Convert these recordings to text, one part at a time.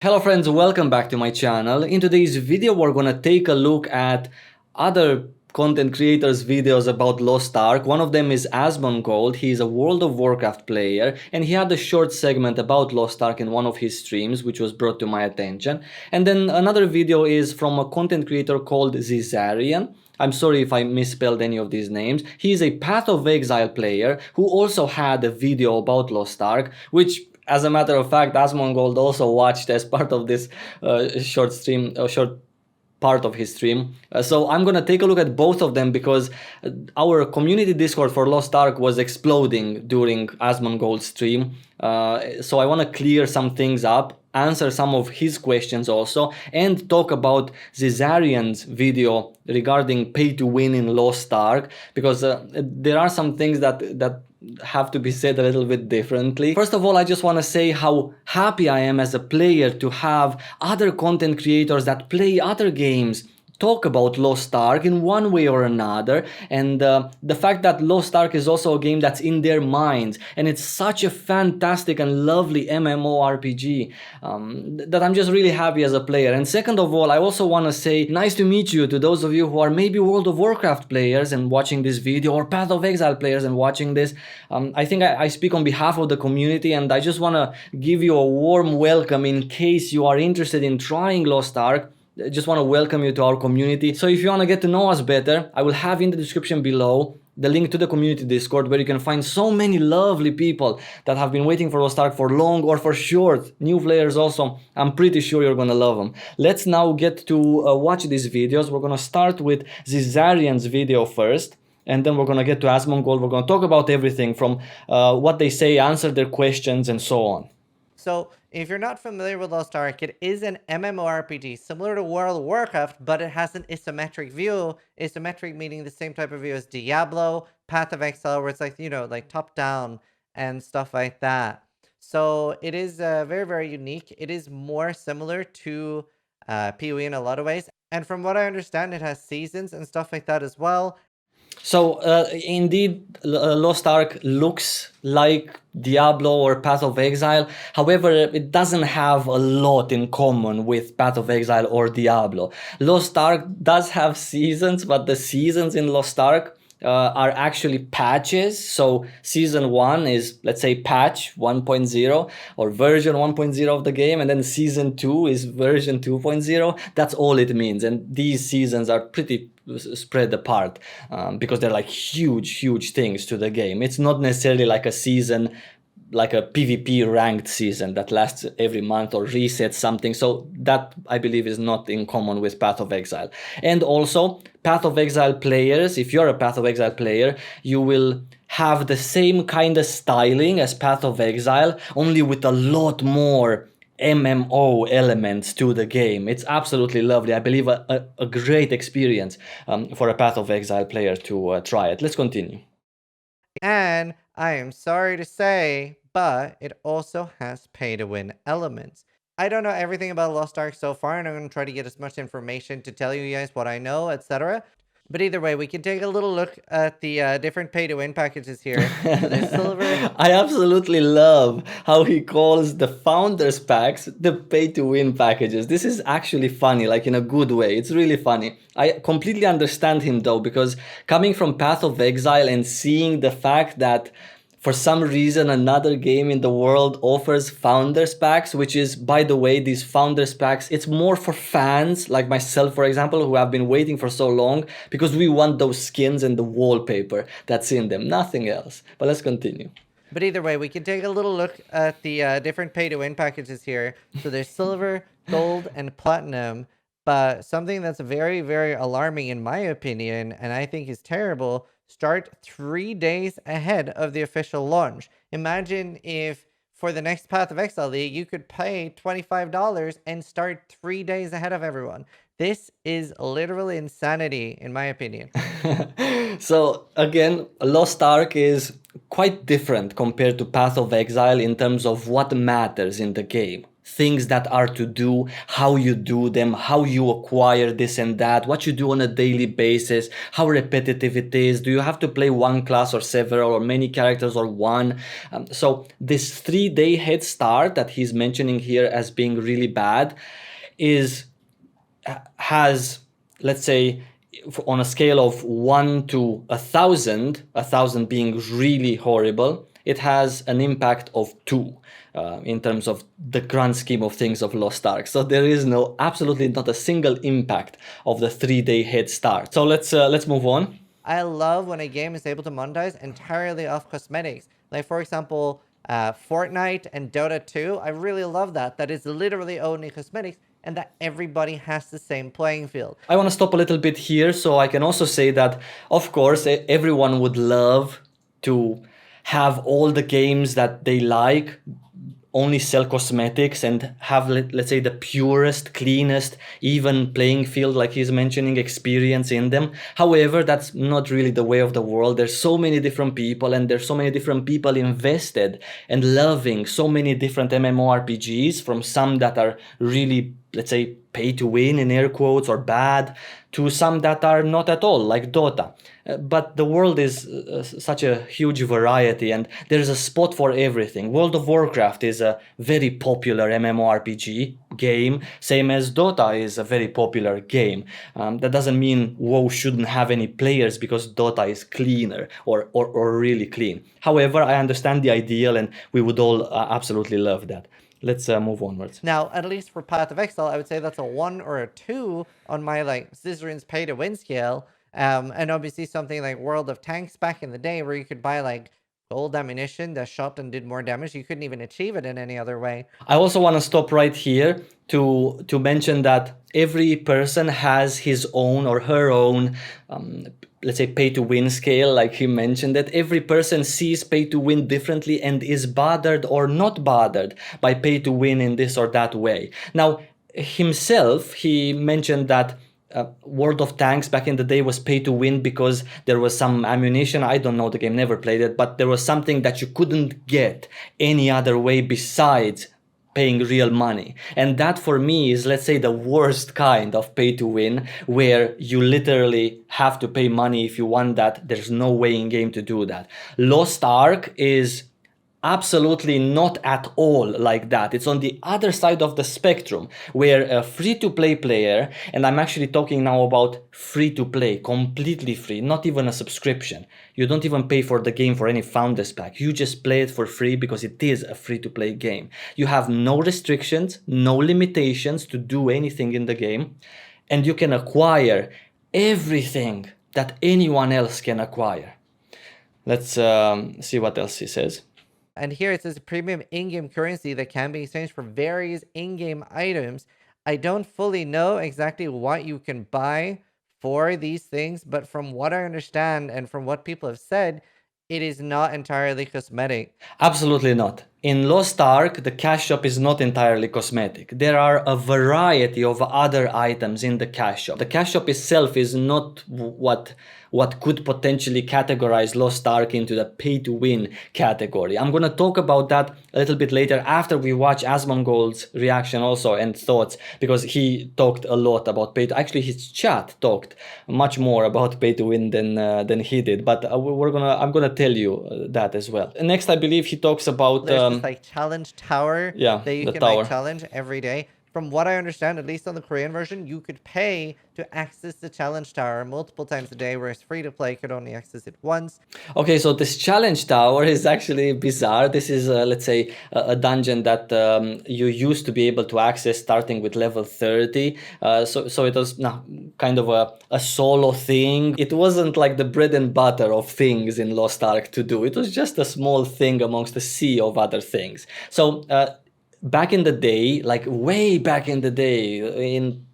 Hello friends, welcome back to my channel. In today's video we're gonna take a look at other content creators videos about Lost Ark. One of them is ASMONGOLD. He is a World of Warcraft player and he had a short segment about Lost Ark in one of his streams, which was brought to my attention. And then another video is from a content creator called ZIZARAN. I'm sorry if I misspelled any of these names. He is a Path of Exile player who also had a video about Lost Ark, which as a matter of fact, Asmongold also watched as part of this short part of his stream. So I'm gonna take a look at both of them because our community Discord for Lost Ark was exploding during Asmongold's stream. So I want to clear some things up, answer some of his questions also, and talk about ZIZARAN's video regarding pay to win in Lost Ark, because there are some things that have to be said a little bit differently. First of all, I just want to say how happy I am as a player to have other content creators that play other games talk about Lost Ark in one way or another, and the fact that Lost Ark is also a game that's in their minds, and it's such a fantastic and lovely MMORPG that I'm just really happy as a player. And second of all, I also want to say nice to meet you to those of you who are maybe World of Warcraft players and watching this video, or Path of Exile players and watching this. I think I speak on behalf of the community, and I just want to give you a warm welcome in case you are interested in trying Lost Ark. I just want to welcome you to our community. So if you want to get to know us better, I will have in the description below the link to the community Discord, where you can find so many lovely people that have been waiting for Lost Ark for long or for short. New players also. I'm pretty sure you're gonna love them. Let's now get to watch these videos. We're gonna start with ZIZARAN's video first, and then we're gonna get to Asmongold. We're gonna talk about everything from what they say, answer their questions, and so on. So, if you're not familiar with Lost Ark, it is an MMORPG similar to World of Warcraft, but it has an isometric view. Isometric meaning the same type of view as Diablo, Path of Exile, where it's like, like top down and stuff like that. So, it is very, very unique. It is more similar to PoE in a lot of ways. And from what I understand, it has seasons and stuff like that as well. So indeed, Lost Ark looks like Diablo or Path of Exile. However, it doesn't have a lot in common with Path of Exile or Diablo. Lost Ark does have seasons, but the seasons in Lost Ark are actually patches. So season 1 is, let's say, patch 1.0 or version 1.0 of the game, and then season 2 is version 2.0. That's all it means, and these seasons are pretty spread apart because they're like huge things to the game. It's not necessarily like a season, like a PvP ranked season that lasts every month or resets something. So that, I believe, is not in common with Path of Exile. And also, Path of Exile players, if you're a Path of Exile player, you will have the same kind of styling as Path of Exile, only with a lot more MMO elements to the game. It's absolutely lovely. I believe a great experience for a Path of Exile player to try it. Let's continue. And I am sorry to say, but it also has pay-to-win elements. I don't know everything about Lost Ark so far, and I'm going to try to get as much information to tell you guys what I know, etc. But either way, we can take a little look at the different pay-to-win packages here. So there's silver. I absolutely love how he calls the founders packs the pay-to-win packages. This is actually funny, like in a good way. It's really funny. I completely understand him though, because coming from Path of Exile and seeing the fact that for some reason another game in the world offers founders packs, which is, by the way, these founders packs, it's more for fans like myself, for example, who have been waiting for so long because we want those skins and the wallpaper that's in them, nothing else. But let's continue. But either way, we can take a little look at the different pay-to-win packages here. So there's silver, gold, and platinum. But something that's very, very alarming in my opinion, and I think is terrible, start 3 days ahead of the official launch. Imagine if for the next Path of Exile League, you could pay $25 and start 3 days ahead of everyone. This is literally insanity, in my opinion. So again, Lost Ark is quite different compared to Path of Exile in terms of what matters in the game. things that are to do, how you do them, how you acquire this and that, what you do on a daily basis, how repetitive it is, do you have to play one class or several or many characters or one. So this 3-day head start that he's mentioning here as being really bad has, let's say, on a scale of 1 to 1,000, 1,000 being really horrible, it has an impact of 2 in terms of the grand scheme of things of Lost Ark. So there is absolutely not a single impact of the 3-day head start. So let's move on. I love when a game is able to monetize entirely off cosmetics. Like, for example, Fortnite and Dota 2. I really love that. That is literally only cosmetics and that everybody has the same playing field. I want to stop a little bit here so I can also say that, of course, everyone would love to have all the games that they like only sell cosmetics and have, let's say, the purest, cleanest, even playing field, like he's mentioning, experience in them. However, that's not really the way of the world. There's so many different people, and there's so many different people invested and loving so many different MMORPGs, from some that are really, let's say, pay to win in air quotes or bad, to some that are not at all, like Dota. But the world is such a huge variety, and there's a spot for everything. World of Warcraft is a very popular MMORPG game, same as Dota is a very popular game. That doesn't mean WoW shouldn't have any players because Dota is cleaner or really clean. However, I understand the ideal, and we would all absolutely love that. Let's move onwards. Now, at least for Path of Exile, I would say that's a 1 or a 2 on my like Zizaran's pay to win scale. And obviously something like World of Tanks back in the day, where you could buy like gold ammunition that shot and did more damage. You couldn't even achieve it in any other way. I also want to stop right here to mention that every person has his own or her own, let's say, pay to win scale, like he mentioned it. Every person sees pay to win differently and is bothered or not bothered by pay to win in this or that way. Now, himself, he mentioned that World of Tanks back in the day was pay to win because there was some ammunition. I don't know the game, never played it, but there was something that you couldn't get any other way besides paying real money. And that for me is, let's say, the worst kind of pay to win, where you literally have to pay money if you want that. There's no way in game to do that. Lost Ark is absolutely not at all like that. It's on the other side of the spectrum, where a free-to-play player, and I'm actually talking now about free-to-play, completely free, not even a subscription. You don't even pay for the game for any founders pack. You just play it for free because it is a free-to-play game. You have no restrictions, no limitations to do anything in the game, and you can acquire everything that anyone else can acquire. Let's see what else he says. And here it says a premium in-game currency that can be exchanged for various in-game items. I don't fully know exactly what you can buy for these things, but from what I understand and from what people have said, it is not entirely cosmetic. Absolutely not. In Lost Ark, the cash shop is not entirely cosmetic. There are a variety of other items in the cash shop. The cash shop itself is not what could potentially categorize Lost Ark into the pay-to-win category. I'm gonna talk about that a little bit later after we watch Asmongold's reaction also and thoughts, because he talked a lot about actually his chat talked much more about pay-to-win than he did, but I'm gonna tell you that as well. Next, I believe he talks about There's this like challenge tower that you can like challenge every day. From what I understand, at least on the Korean version, you could pay to access the challenge tower multiple times a day, whereas free-to-play could only access it once. Okay, so this challenge tower is actually bizarre. This is, let's say, a dungeon that you used to be able to access starting with level 30. So it was kind of a solo thing. It wasn't like the bread and butter of things in Lost Ark to do. It was just a small thing amongst a sea of other things. So back in the day, like way back in the day, in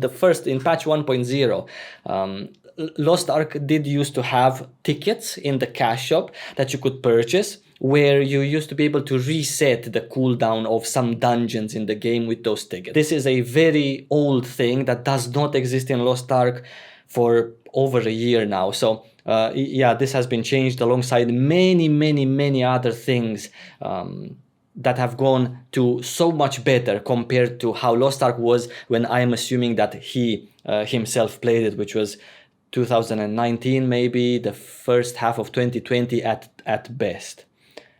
patch 1.0, Lost Ark did used to have tickets in the cash shop that you could purchase, where you used to be able to reset the cooldown of some dungeons in the game with those tickets. This is a very old thing that does not exist in Lost Ark for over a year now. So yeah, this has been changed alongside many other things that have gone to so much better compared to how Lost Ark was when I am assuming that he himself played it, which was 2019, maybe the first half of 2020 at best.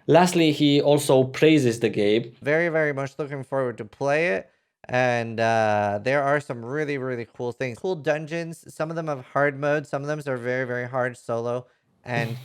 Lastly, he also praises the game. Very, very much looking forward to play it. And there are some really, really cool things. Cool dungeons. Some of them have hard mode. Some of them are very, very hard solo. And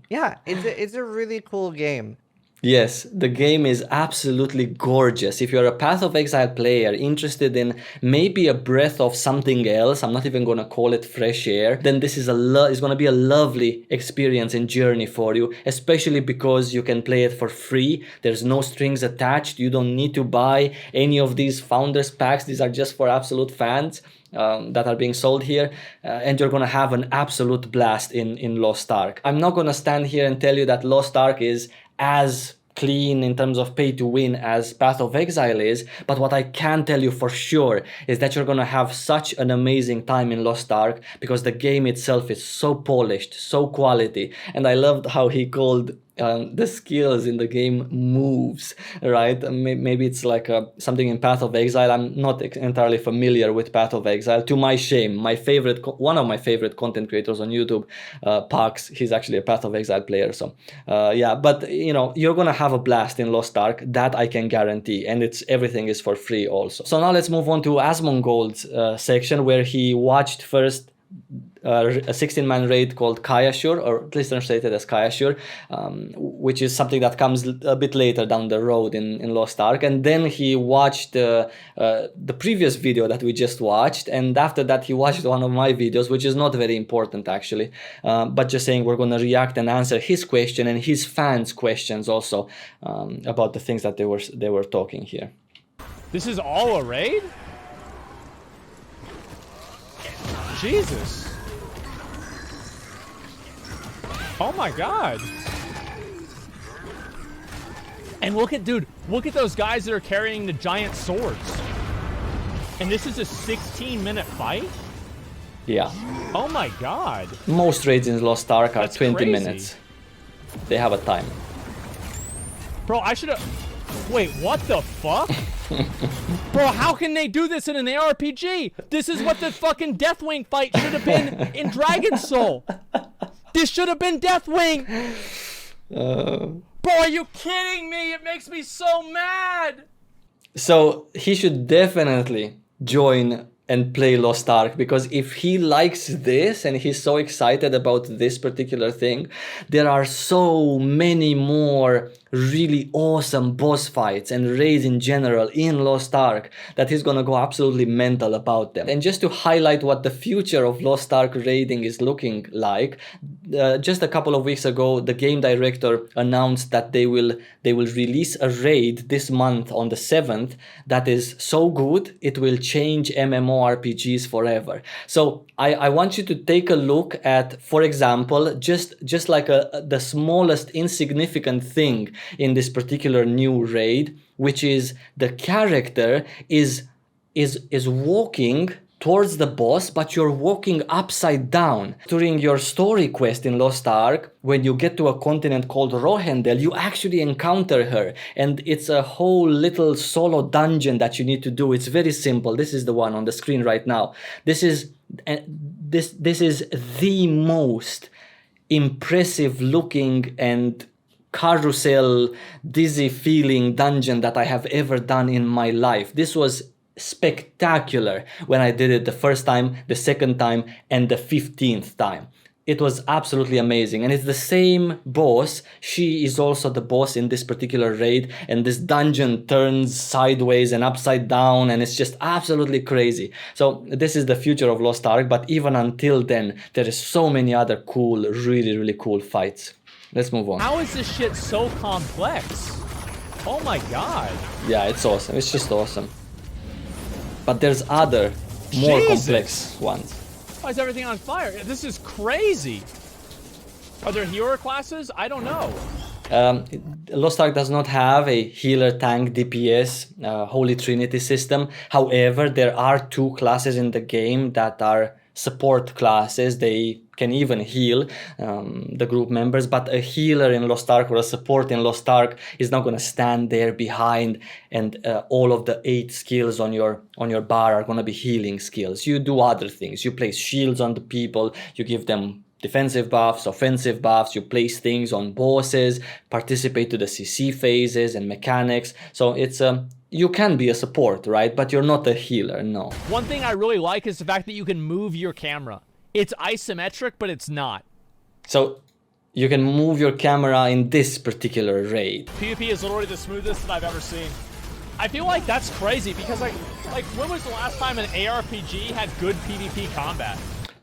yeah, it's a really cool game. Yes, the game is absolutely gorgeous. If you're a Path of Exile player interested in maybe a breath of something else, I'm not even gonna call it fresh air, then this is it's gonna be a lovely experience and journey for you, especially because you can play it for free. There's no strings attached. You don't need to buy any of these founders packs. These are just for absolute fans. That are being sold here, and you're gonna have an absolute blast in Lost Ark. I'm not gonna stand here and tell you that Lost Ark is as clean in terms of pay to win as Path of Exile is, but what I can tell you for sure is that you're gonna have such an amazing time in Lost Ark because the game itself is so polished, so quality, and I loved how he called the skills in the game moves, right? Maybe it's like something in Path of Exile. I'm not entirely familiar with Path of Exile. To my shame, one of my favorite content creators on YouTube, Pax, he's actually a Path of Exile player. So yeah, but you know, you're gonna have a blast in Lost Ark, that I can guarantee, and everything is for free also. So now let's move on to Asmongold's section, where he watched first a 16-man raid called Kayashur, or at least translated as Kayashur, which is something that comes a bit later down the road in Lost Ark. And then he watched the previous video that we just watched, and after that he watched one of my videos, which is not very important actually, but just saying we're going to react and answer his question and his fans' questions also about the things that they were talking here. This is all a raid? Jesus. Oh my god. And look at, dude, look at those guys that are carrying the giant swords. And this is a 16-minute fight? Yeah. Oh my god. Most raids in Lost Ark are That's 20 crazy. minutes. They have a time. Bro, I should have... Wait, what the fuck? Bro, how can they do this in an ARPG? This is what the fucking Deathwing fight should have been in Dragon Soul. This should have been Deathwing. Bro, are you kidding me? It makes me so mad. So he should definitely join and play Lost Ark, because if he likes this and he's so excited about this particular thing, there are so many more really awesome boss fights and raids in general in Lost Ark that he's gonna go absolutely mental about them. And just to highlight what the future of Lost Ark raiding is looking like, just a couple of weeks ago the game director announced that they will release a raid this month on the 7th that is so good it will change MMORPGs forever. So I want you to take a look at, for example, just like the smallest insignificant thing in this particular new raid, which is the character is walking towards the boss, but you're walking upside down. During your story quest in Lost Ark, when you get to a continent called Rohendel, you actually encounter her, and it's a whole little solo dungeon that you need to do. It's very simple. This is the one on the screen right now. This is the most impressive looking and carousel dizzy feeling dungeon that I have ever done in my life. This was spectacular when I did it the first time, the second time, and the 15th time. It was absolutely amazing, and it's the same boss. She is also the boss in this particular raid, and this dungeon turns sideways and upside down, and it's just absolutely crazy. So this is the future of Lost Ark, but even until then, there is so many other cool, really, really cool fights. Let's move on. How is this shit so complex? Oh my god. Yeah, it's awesome. It's just awesome. But there's other, more Jesus. complex ones. Why is everything on fire? This is crazy. Are there hero classes? I don't know. Lost Ark does not have a healer, tank, DPS, Holy Trinity system. However, there are two classes in the game that are support classes. They can even heal the group members, but a healer in Lost Ark or a support in Lost Ark is not going to stand there behind and all of the 8 skills on your bar are going to be healing skills. You do other things. You place shields on the people, you give them defensive buffs, offensive buffs, you place things on bosses, participate to the CC phases and mechanics. So it's you can be a support, right? But you're not a healer, no. One thing I really like is the fact that you can move your camera. It's isometric, but it's not. So you can move your camera in this particular raid. PvP is literally the smoothest that I've ever seen. I feel like that's crazy because like when was the last time an ARPG had good PvP combat?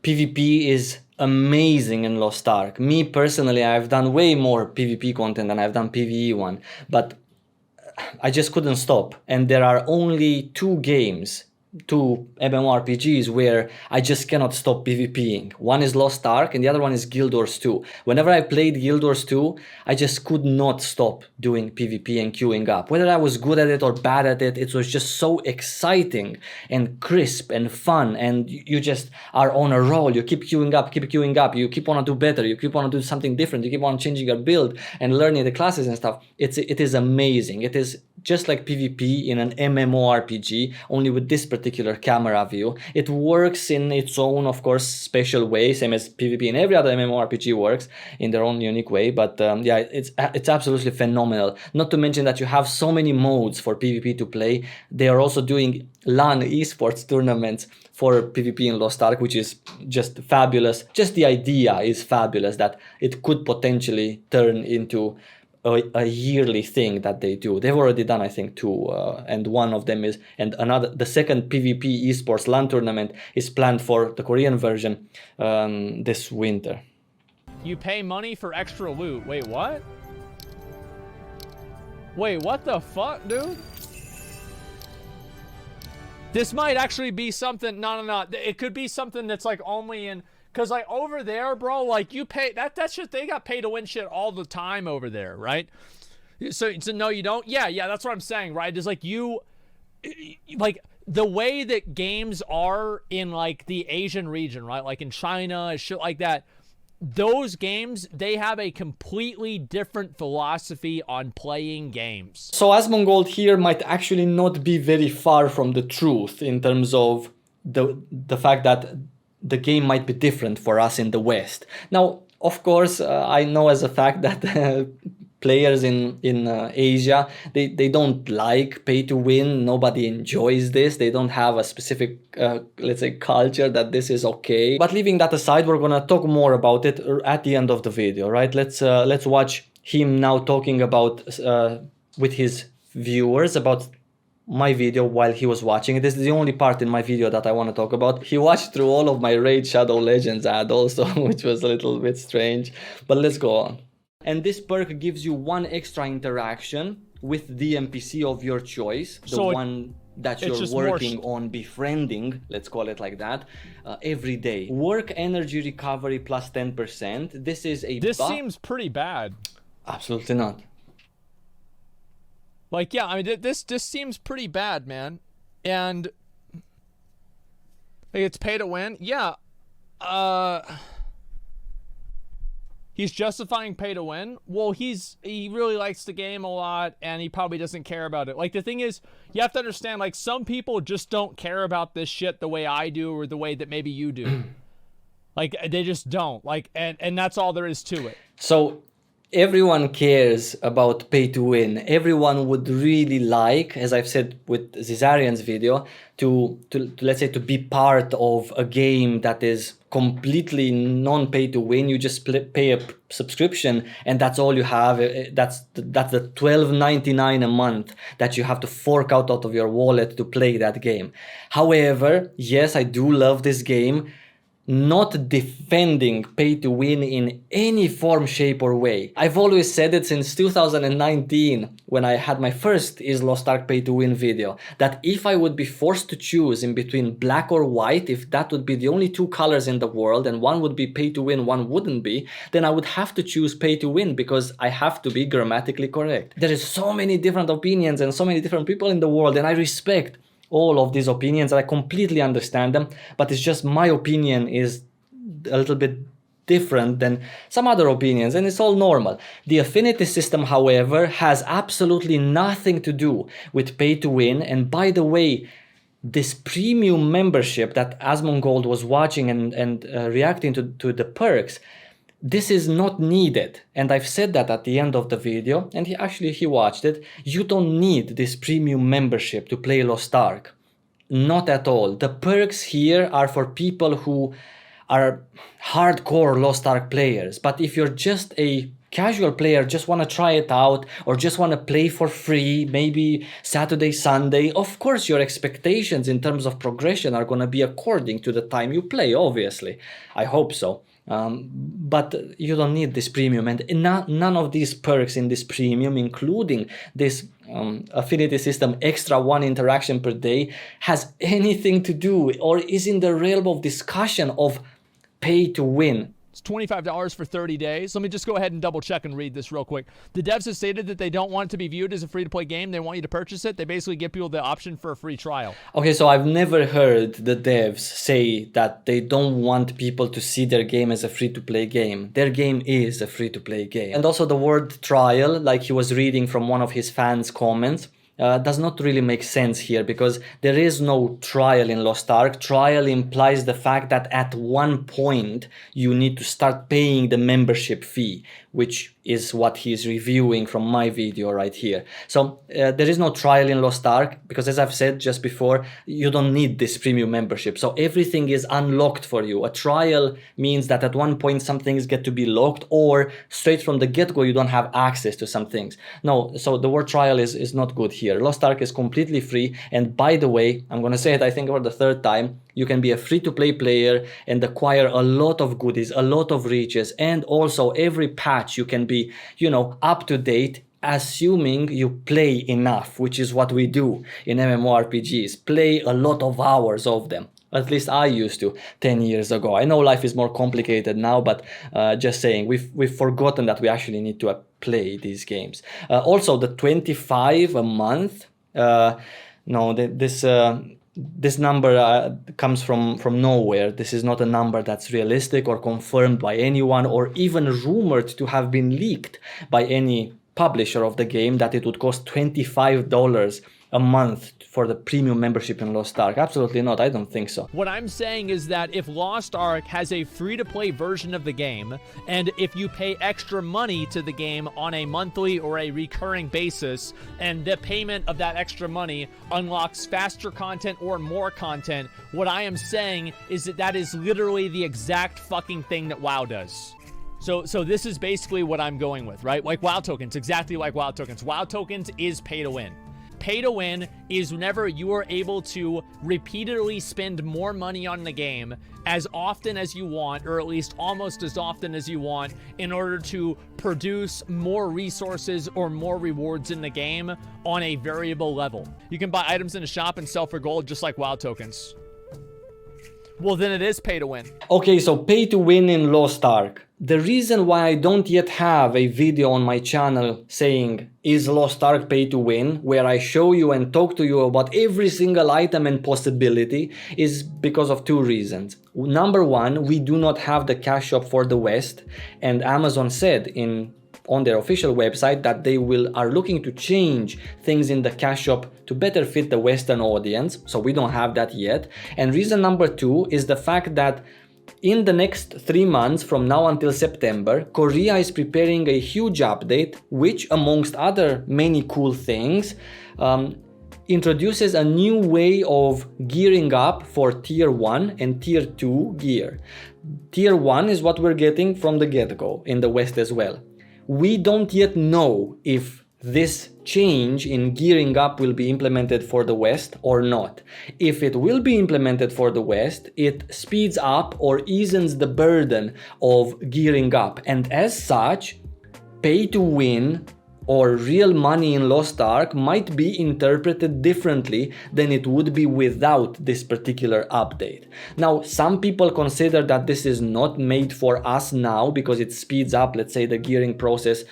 PvP is amazing in Lost Ark. Me personally, I've done way more PvP content than I've done PvE one, but I just couldn't stop. And there are only 2 games, 2 MMORPGs where I just cannot stop PvPing. One is Lost Ark and the other one is Guild Wars 2. Whenever I played Guild Wars 2, I just could not stop doing PvP and queuing up. Whether I was good at it or bad at it, it was just so exciting and crisp and fun, and you just are on a roll. You keep queuing up, you keep on to do better, you keep on to do something different, you keep on changing your build and learning the classes and stuff. It is amazing. It is just like PvP in an MMORPG, only with this particular camera view. It works in its own, of course, special way, same as PvP in every other MMORPG works in their own unique way. But yeah, it's absolutely phenomenal. Not to mention that you have so many modes for PvP to play. They are also doing LAN esports tournaments for PvP in Lost Ark, which is just fabulous. Just the idea is fabulous that it could potentially turn into a yearly thing that they do. They've already done, I think, 2, and one of them is, and the second PvP esports LAN tournament is planned for the Korean version this winter. You pay money for extra loot. Wait, what? Wait, what the fuck, dude? This might actually be something, no. It could be something that's like only in, cause like over there, bro, like you pay, that shit, they got pay to win shit all the time over there, right? So no, you don't? Yeah, that's what I'm saying, right? It's like like the way that games are in like the Asian region, right? Like in China, shit like that. Those games, they have a completely different philosophy on playing games. So ASMONGOLD here might actually not be very far from the truth in terms of the fact that the game might be different for us in the West. Now, of course, I know as a fact that players in Asia, they don't like pay to win. Nobody enjoys this. They don't have a specific, let's say, culture that this is okay. But leaving that aside, we're gonna talk more about it at the end of the video, right? Let's watch him now talking about with his viewers about my video while he was watching. This is the only part in my video that I want to talk about. He watched through all of my Raid Shadow Legends ad also, which was a little bit strange, but let's go on. And this perk gives you 1 extra interaction with the NPC of your choice, the one that you're working on befriending, let's call it like that, every day. Work energy recovery plus 10%. This is a This seems pretty bad. Absolutely not. Like, yeah, I mean, this seems pretty bad, man. And like, it's pay to win. Yeah. He's justifying pay to win. Well, he really likes the game a lot, and he probably doesn't care about it. Like, the thing is, you have to understand, like, some people just don't care about this shit the way I do or the way that maybe you do. Like, they just don't. Like, and that's all there is to it. So everyone cares about pay to win. Everyone would really like, as I've said with Zizarian's video, to let's say to be part of a game that is completely non-pay to win. You just pay a subscription and that's all you have. That's the $12.99 a month that you have to fork out of your wallet to play that game. However, yes, I do love this game. Not defending pay to win in any form, shape or way. I've always said it since 2019 when I had my first Is Lost Ark pay to win video, that if I would be forced to choose in between black or white, if that would be the only 2 colors in the world and one would be pay to win, one wouldn't be, then I would have to choose pay to win because I have to be grammatically correct. There is so many different opinions and so many different people in the world, and I respect all of these opinions, and I completely understand them, but it's just my opinion is a little bit different than some other opinions, and it's all normal. The affinity system, however, has absolutely nothing to do with pay to win. And by the way, this premium membership that Asmongold was watching and reacting to the perks, this is not needed. And I've said that at the end of the video, and he watched it. You don't need this premium membership to play Lost Ark. Not at all. The perks here are for people who are hardcore Lost Ark players. But if you're just a casual player, just want to try it out, or just want to play for free, maybe Saturday, Sunday, of course your expectations in terms of progression are going to be according to the time you play, obviously. I hope so. But you don't need this premium, and none of these perks in this premium, including this affinity system extra 1 interaction per day, has anything to do or is in the realm of discussion of pay to win. It's $25 for 30 days. Let me just go ahead and double check and read this real quick. The devs have stated that they don't want it to be viewed as a free-to-play game. They want you to purchase it. They basically give people the option for a free trial. Okay, so I've never heard the devs say that they don't want people to see their game as a free-to-play game. Their game is a free-to-play game. And also the word trial, like he was reading from one of his fans' comments, does not really make sense here, because there is no trial in Lost Ark. Trial implies the fact that at one point you need to start paying the membership fee, which is what he's reviewing from my video right here. So there is no trial in Lost Ark, because as I've said just before, you don't need this premium membership. So everything is unlocked for you. A trial means that at one point some things get to be locked, or straight from the get-go you don't have access to some things. No, so the word trial is not good here. Lost Ark is completely free, and by the way, I'm gonna say it I think for the third time, you can be a free-to-play player and acquire a lot of goodies, a lot of reaches, and also every patch you can be, you know, up to date, assuming you play enough, which is what we do in MMORPGs, play a lot of hours of them. At least I used to 10 years ago. I know life is more complicated now, but just saying, we've forgotten that we actually need to play these games. Also, the 25 a month, this number comes from nowhere. This is not a number that's realistic or confirmed by anyone, or even rumored to have been leaked by any publisher of the game, that it would cost $25 a month for the premium membership in Lost Ark. Absolutely not. I don't think so. What I'm saying is that if Lost Ark has a free-to-play version of the game, and if you pay extra money to the game on a monthly or a recurring basis, and the payment of that extra money unlocks faster content or more content, what I am saying is that that is literally the exact fucking thing that WoW does. So this is basically what I'm going with, right? Like WoW tokens, exactly like WoW tokens. WoW tokens is pay to win. Pay to win is whenever you are able to repeatedly spend more money on the game as often as you want, or at least almost as often as you want, in order to produce more resources or more rewards in the game on a variable level. You can buy items in a shop and sell for gold just like WoW tokens. Well, then it is pay to win. Okay, so pay to win in Lost Ark. The reason why I don't yet have a video on my channel saying, is Lost Ark pay to win, where I show you and talk to you about every single item and possibility, is because of two reasons. Number one, we do not have the cash shop for the West, and Amazon said on their official website that they are looking to change things in the cash shop to better fit the Western audience, so we don't have that yet. And reason number two is the fact that in the next 3 months from now until September, Korea is preparing a huge update, which amongst other many cool things, introduces a new way of gearing up for tier 1 and tier 2 gear. Tier 1 is what we're getting from the get-go in the West as well. We don't yet know if this change in gearing up will be implemented for the West or not. If it will be implemented for the West, it speeds up or eases the burden of gearing up. And as such, pay to win or real money in Lost Ark might be interpreted differently than it would be without this particular update. Now, some people consider that this is not made for us now because it speeds up, let's say, the gearing process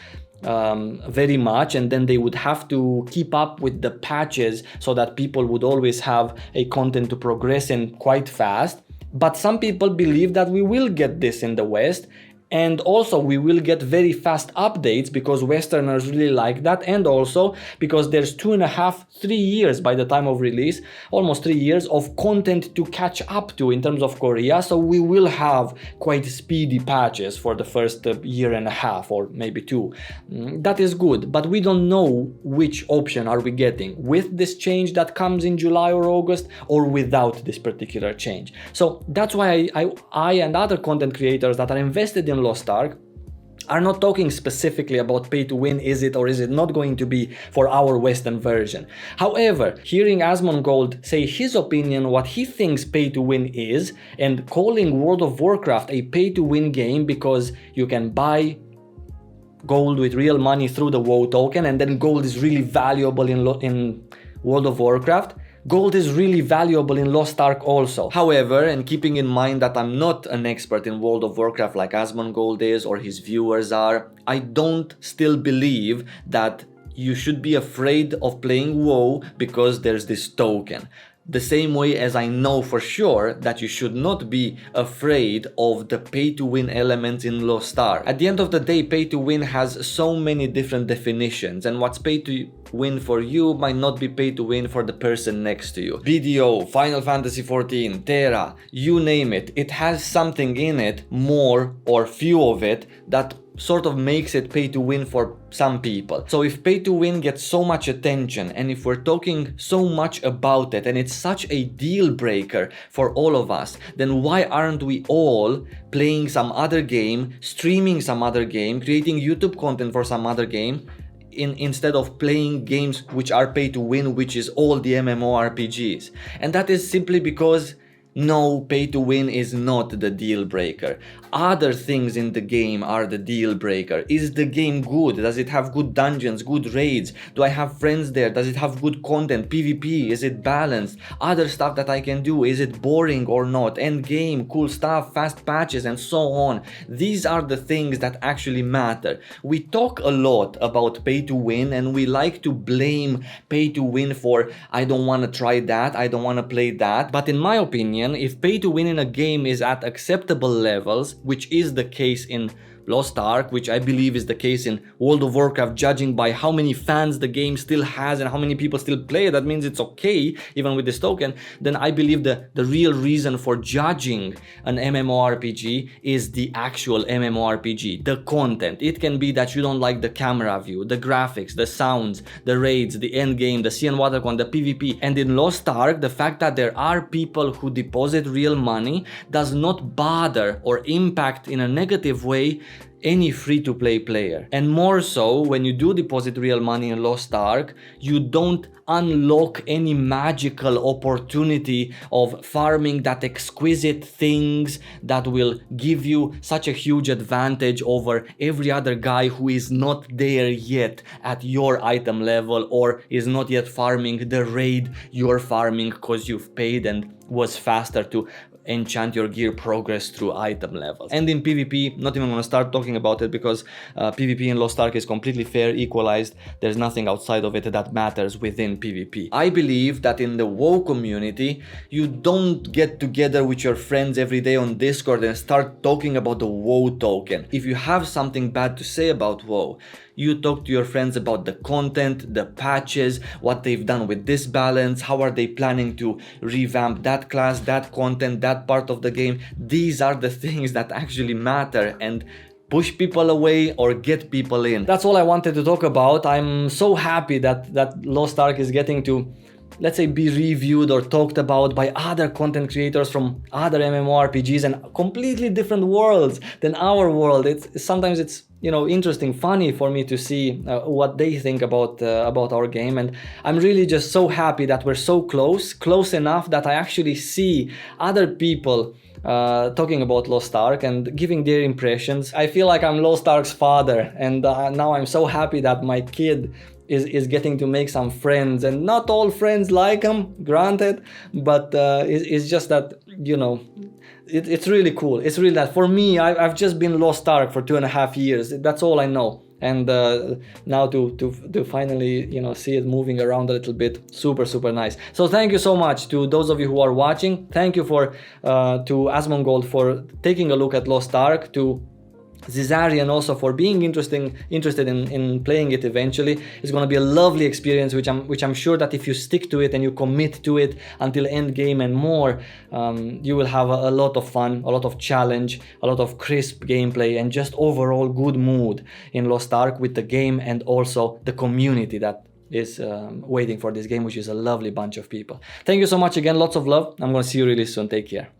very much, and then they would have to keep up with the patches so that people would always have a content to progress in quite fast. But some people believe that we will get this in the West, and also we will get very fast updates because Westerners really like that, and also because there's 2.5, 3 years by the time of release, almost 3 years of content to catch up to in terms of Korea. So we will have quite speedy patches for the first year and a half or maybe 2. That is good, but we don't know which option are we getting, with this change that comes in July or August or without this particular change. So that's why I and other content creators that are invested in Lost Ark are not talking specifically about pay to win, is it or is it not going to be for our Western version. However, hearing ASMONGOLD say his opinion, what he thinks pay to win is, and calling World of Warcraft a pay to win game because you can buy gold with real money through the WoW token, and then gold is really valuable in World of Warcraft. Gold is really valuable in Lost Ark also. However, and keeping in mind that I'm not an expert in World of Warcraft like ASMONGOLD is or his viewers are, I don't still believe that you should be afraid of playing WoW because there's this token. The same way as I know for sure that you should not be afraid of the pay-to-win elements in Lost Ark. At the end of the day, pay-to-win has so many different definitions, and what's pay-to-win for you might not be pay-to-win for the person next to you. BDO, Final Fantasy XIV, Terra, you name it, it has something in it, more or few of it, that sort of makes it pay to win for some people. So if pay to win gets so much attention, and if we're talking so much about it, and it's such a deal breaker for all of us, then why aren't we all playing some other game, streaming some other game, creating YouTube content for some other game, instead of playing games which are pay to win, which is all the MMORPGs? And that is simply because no, pay to win is not the deal breaker. Other things in the game are the deal breaker. Is the game good? Does it have good dungeons, good raids? Do I have friends there? Does it have good content? PvP? Is it balanced? Other stuff that I can do? Is it boring or not? End game, cool stuff, fast patches, and so on. These are the things that actually matter. We talk a lot about pay to win, and we like to blame pay to win for I don't want to try that, I don't want to play that. But in my opinion, if pay to win in a game is at acceptable levels, which is the case in Lost Ark, which I believe is the case in World of Warcraft, judging by how many fans the game still has and how many people still play it, that means it's okay even with this token, then I believe the real reason for judging an MMORPG is the actual MMORPG, the content. It can be that you don't like the camera view, the graphics, the sounds, the raids, the end game, the sea and water content, the PvP. And in Lost Ark, the fact that there are people who deposit real money does not bother or impact in a negative way any free-to-play player. And more so, when you do deposit real money in Lost Ark, you don't unlock any magical opportunity of farming that exquisite things that will give you such a huge advantage over every other guy who is not there yet at your item level or is not yet farming the raid you're farming because you've paid and was faster to enchant your gear progress through item levels. And in PvP, not even gonna start talking about it because PvP in Lost Ark is completely fair, equalized. There's nothing outside of it that matters within PvP. I believe that in the WoW community, you don't get together with your friends every day on Discord and start talking about the WoW token. If you have something bad to say about WoW, you talk to your friends about the content, the patches, what they've done with this balance, how are they planning to revamp that class, that content, that part of the game. These are the things that actually matter and push people away or get people in. That's all I wanted to talk about. I'm so happy that Lost Ark is getting to, let's say, be reviewed or talked about by other content creators from other MMORPGs and completely different worlds than our world. Sometimes it's interesting, funny for me to see what they think about our game, and I'm really just so happy that we're so close enough that I actually see other people talking about Lost Ark and giving their impressions. I feel like I'm Lost Ark's father, and now I'm so happy that my kid is getting to make some friends, and not all friends like him, granted, but it's just that, it's really cool. It's really that for me, I've just been Lost Ark for 2.5 years. That's all I know. And now to finally, you know, see it moving around a little bit, super nice. So thank you so much to those of you who are watching. Thank you for to Asmongold for taking a look at Lost Ark, to Zizarian also for being interested in playing it eventually. It's going to be a lovely experience, which I'm sure that if you stick to it and you commit to it until end game and more, you will have a lot of fun, a lot of challenge, a lot of crisp gameplay, and just overall good mood in Lost Ark with the game and also the community that is waiting for this game, which is a lovely bunch of people. Thank you so much again, lots of love. I'm going to see you really soon. Take care.